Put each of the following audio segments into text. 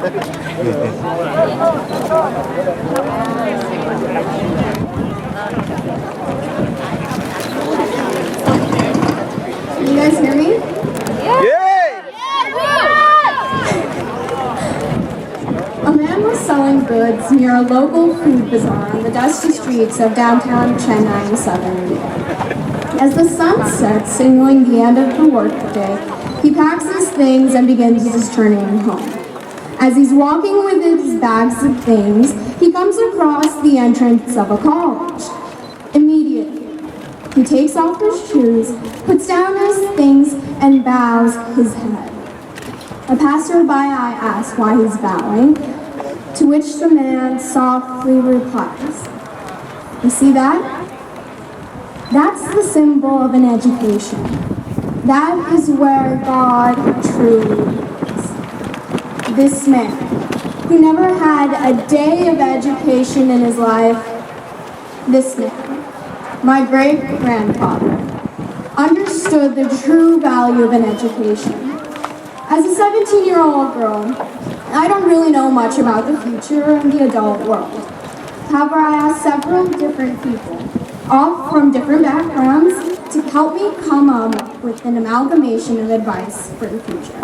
You guys hear me? A man was selling goods near a local food bazaar on the dusty streets of downtown Chennai in southern India. As the sun sets, signaling the end of the workday, he packs his things and begins his journey home. As he's walking with his bags of things, he comes across the entrance of a college. Immediately, he takes off his shoes, puts down his things, and bows his head. A passerby asks why he's bowing, to which the man softly replies, "You see that? That's the symbol of an education. That is where God truly is." This man, who never had a day of education in his life, this man, my great-grandfather, understood the true value of an education. As a 17-year-old girl, I don't really know much about the future in the adult world. However, I asked several different people, all from different backgrounds, to help me come up with an amalgamation of advice for the future.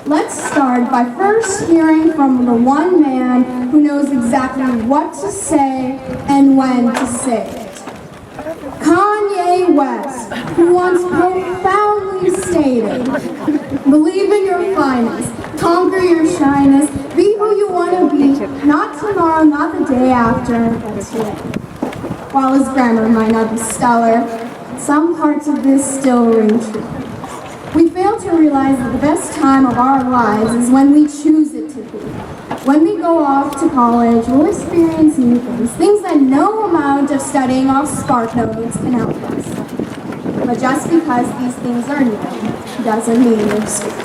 Let's start by first hearing from the one man who knows exactly what to say and when to say it. Kanye West, who once profoundly stated, "Believe in your finest, conquer your shyness, be who you want to be, not tomorrow, not the day after, but today." While his grammar might not be stellar, some parts of this still ring true. We fail to realize that the best time of our lives is when we choose it to be. When we go off to college, we'll experience new things that no amount of studying off Spark Notes can help us. But just because these things are new doesn't mean they're stupid.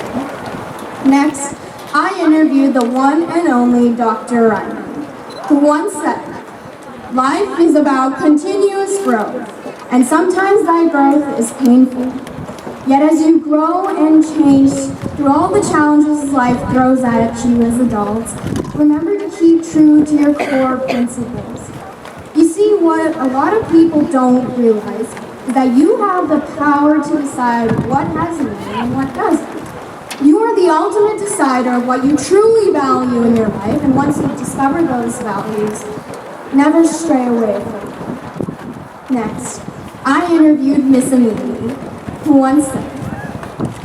Next, I interviewed the one and only Dr. Ryman, who once said, "Life is about continuous growth, and sometimes that growth is painful. Yet as you grow and change through all the challenges life throws at you as adults, remember to keep true to your core principles." You see, what a lot of people don't realize is that you have the power to decide what has meaning and what doesn't. You are the ultimate decider of what you truly value in your life, and once you discover those values, never stray away from them. Next, I interviewed Miss Amelia, who once said,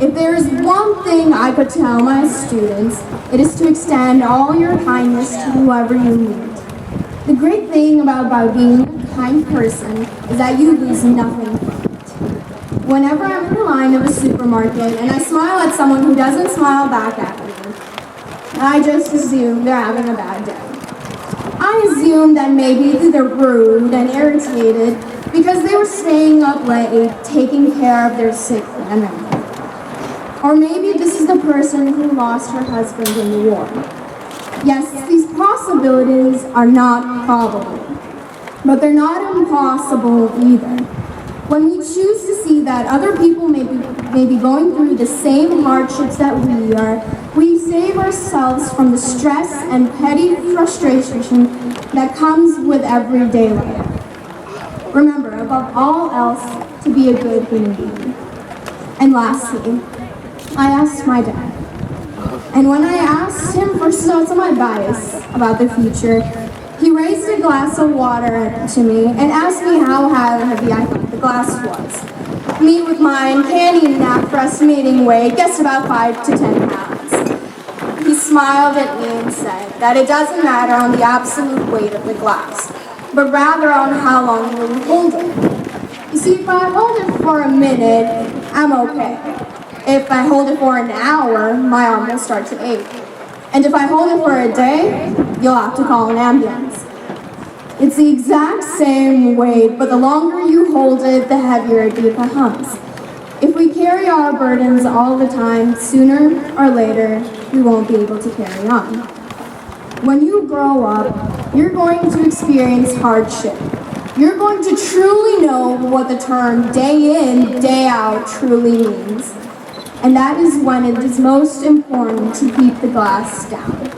"If there is one thing I could tell my students, it is to extend all your kindness to whoever you meet. The great thing about being a kind person is that you lose nothing from it. Whenever I'm in the line of a supermarket and I smile at someone who doesn't smile back at me, I just assume they're having a bad day. I assume that maybe they're rude and irritated because they were staying up late taking care of their sick grandmother. Or maybe this is the person who lost her husband in the war. Yes, these possibilities are not probable, but they're not impossible either. When we choose to see that other people may be going through the same hardships that we are, we save ourselves from the stress and petty frustration that comes with everyday life. Remember, above all else, to be a good human being. And lastly, I asked my dad. And when I asked him for some advice about the future, he raised a glass of water to me and asked me how heavy I thought the glass was. Me with my uncanny knack for estimating weight guessed about 5 to 10 pounds. He smiled at me and said that it doesn't matter on the absolute weight of the glass, but rather on how long you will hold it. You see, if I hold it for a minute, I'm okay. If I hold it for an hour, my arm will start to ache. And if I hold it for a day, you'll have to call an ambulance. It's the exact same weight, but the longer you hold it, the heavier it becomes. If we carry our burdens all the time, sooner or later, we won't be able to carry on. When you grow up, you're going to experience hardship. You're going to truly know what the term day in, day out truly means. And that is when it is most important to keep the glass down.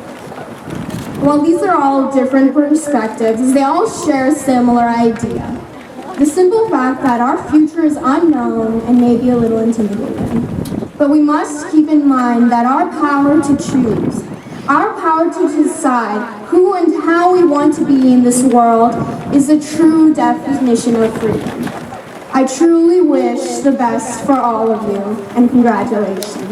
While these are all different perspectives, they all share a similar idea. The simple fact that our future is unknown and maybe a little intimidating. But we must keep in mind that our power to choose, our power to decide who and how we want to be in this world is the true definition of freedom. I truly wish the best for all of you, and congratulations.